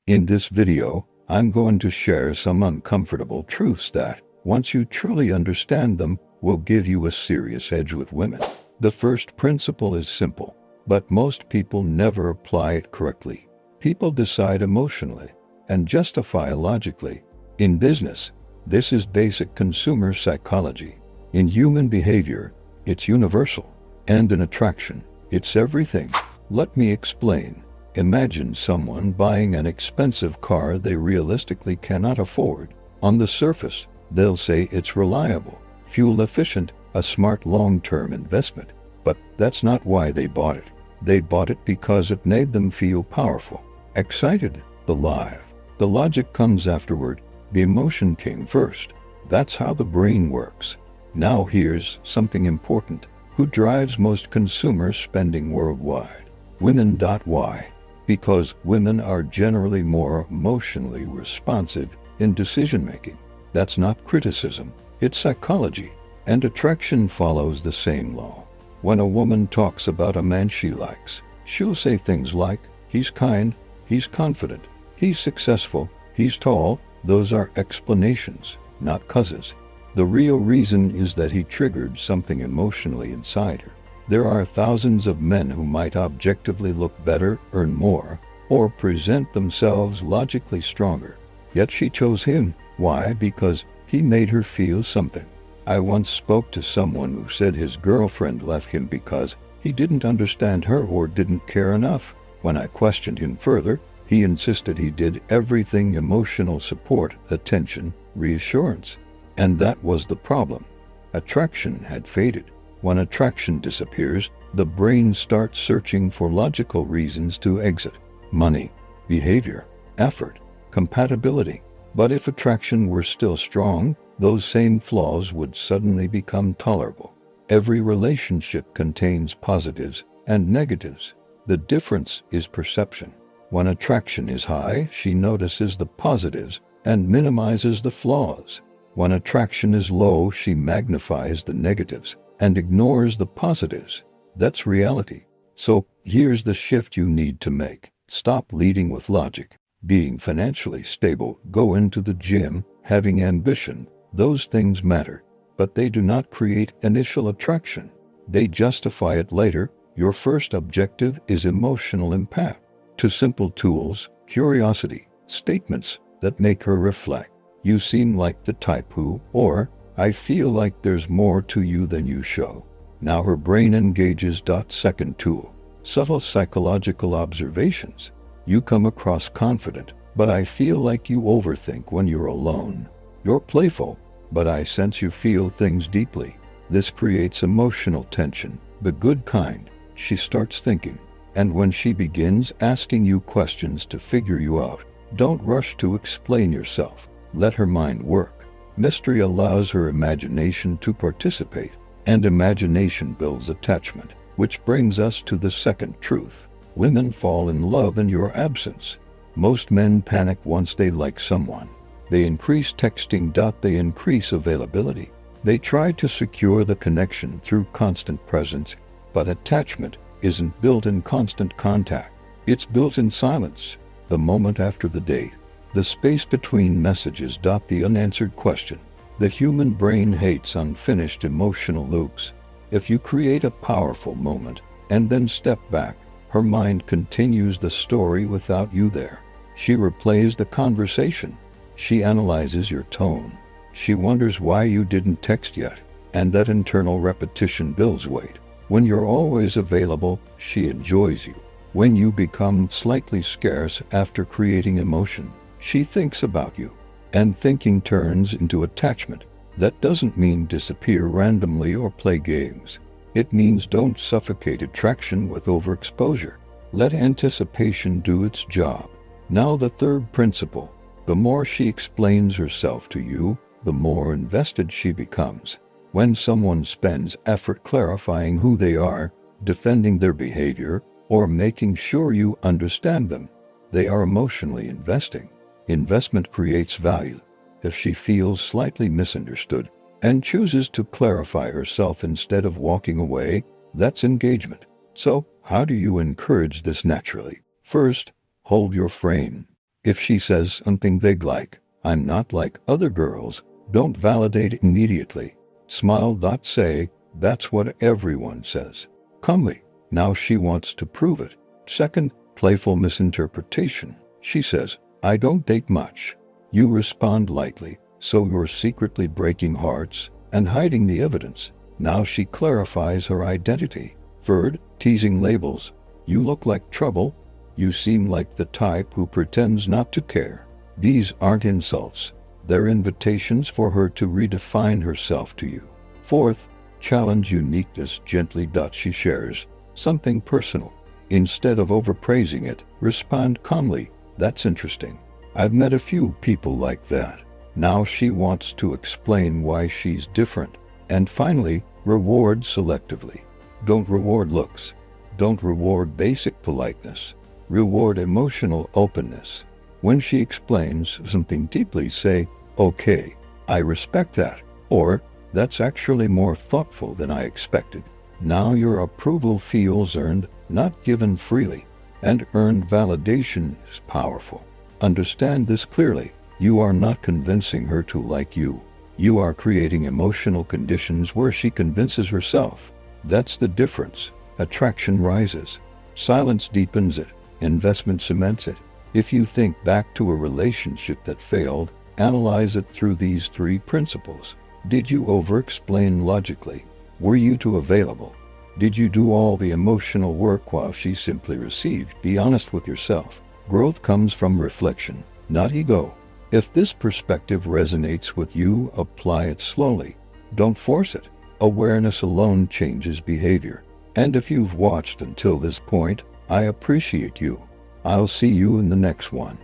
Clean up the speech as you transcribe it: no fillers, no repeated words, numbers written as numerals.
In this video, I'm going to share some uncomfortable truths that, once you truly understand them, will give you a serious edge with women. The first principle is simple, but most people never apply it correctly. People decide emotionally and justify logically. In business, this is basic consumer psychology. In human behavior, it's universal. And in attraction, it's everything. Let me explain. Imagine someone buying an expensive car they realistically cannot afford. On the surface, they'll say it's reliable, fuel efficient, a smart long-term investment. But that's not why they bought it. They bought it because it made them feel powerful, excited, alive. The logic comes afterward. The emotion came first. That's how the brain works. Now here's something important. Who drives most consumer spending worldwide? Women. Why? Because women are generally more emotionally responsive in decision-making. That's not criticism, it's psychology. And attraction follows the same law. When a woman talks about a man she likes, she'll say things like, he's kind, he's confident, he's successful, he's tall. Those are explanations, not causes. The real reason is that he triggered something emotionally inside her. There are thousands of men who might objectively look better, earn more, or present themselves logically stronger. Yet she chose him. Why? Because he made her feel something. I once spoke to someone who said his girlfriend left him because he didn't understand her or didn't care enough. When I questioned him further, he insisted he did everything: emotional support, attention, reassurance. And that was the problem. Attraction had faded. When attraction disappears, the brain starts searching for logical reasons to exit. Money, behavior, effort, compatibility. But if attraction were still strong, those same flaws would suddenly become tolerable. Every relationship contains positives and negatives. The difference is perception. When attraction is high, she notices the positives and minimizes the flaws. When attraction is low, she magnifies the negatives and ignores the positives. That's reality. So here's the shift you need to make. Stop leading with logic. Being financially stable, go into the gym, having ambition. Those things matter, but they do not create initial attraction. They justify it later. Your first objective is emotional impact. Two simple tools: curiosity, statements that make her reflect. You seem like the type who, or I feel like there's more to you than you show. Now her brain engages. Second tool: subtle psychological observations. You come across confident, but I feel like you overthink when you're alone. You're playful, but I sense you feel things deeply. This creates emotional tension, the good kind. She starts thinking. And when she begins asking you questions to figure you out, don't rush to explain yourself. Let her mind work. Mystery allows her imagination to participate, and imagination builds attachment, which brings us to the second truth. Women fall in love in your absence. Most men panic once they like someone. They increase texting. They increase availability. They try to secure the connection through constant presence, but attachment isn't built in constant contact. It's built in silence. The moment after the date. The space between messages. The unanswered question. The human brain hates unfinished emotional loops. If you create a powerful moment and then step back, her mind continues the story without you there. She replays the conversation. She analyzes your tone. She wonders why you didn't text yet. And that internal repetition builds weight. When you're always available, she enjoys you. When you become slightly scarce after creating emotion, she thinks about you. And thinking turns into attachment. That doesn't mean disappear randomly or play games. It means don't suffocate attraction with overexposure. Let anticipation do its job. Now the third principle. The more she explains herself to you, the more invested she becomes. When someone spends effort clarifying who they are, defending their behavior, or making sure you understand them, they are emotionally investing. Investment creates value. If she feels slightly misunderstood and chooses to clarify herself instead of walking away, that's engagement. So, how do you encourage this naturally? First, hold your frame. If she says something vague like, "I'm not like other girls," don't validate immediately. Smile. Say, "That's what everyone says." Calmly. Now she wants to prove it. Second, playful misinterpretation. She says, "I don't date much." You respond lightly, "So you're secretly breaking hearts and hiding the evidence." Now she clarifies her identity. Third, teasing labels. You look like trouble. You seem like the type who pretends not to care. These aren't insults. They're invitations for her to redefine herself to you. Fourth, challenge uniqueness gently. She shares something personal. Instead of overpraising it, respond calmly, "That's interesting. I've met a few people like that." Now she wants to explain why she's different. And finally, reward selectively. Don't reward looks. Don't reward basic politeness. Reward emotional openness. When she explains something deeply, say, "Okay, I respect that," or "That's actually more thoughtful than I expected." Now your approval feels earned, not given freely. And earned validation is powerful. Understand this clearly. You are not convincing her to like you. You are creating emotional conditions where she convinces herself. That's the difference. Attraction rises. Silence deepens it. Investment cements it. If you think back to a relationship that failed, analyze it through these three principles. Did you over-explain logically? Were you too available? Did you do all the emotional work while she simply received? Be honest with yourself. Growth comes from reflection, not ego. If this perspective resonates with you, apply it slowly. Don't force it. Awareness alone changes behavior. And if you've watched until this point, I appreciate you. I'll see you in the next one.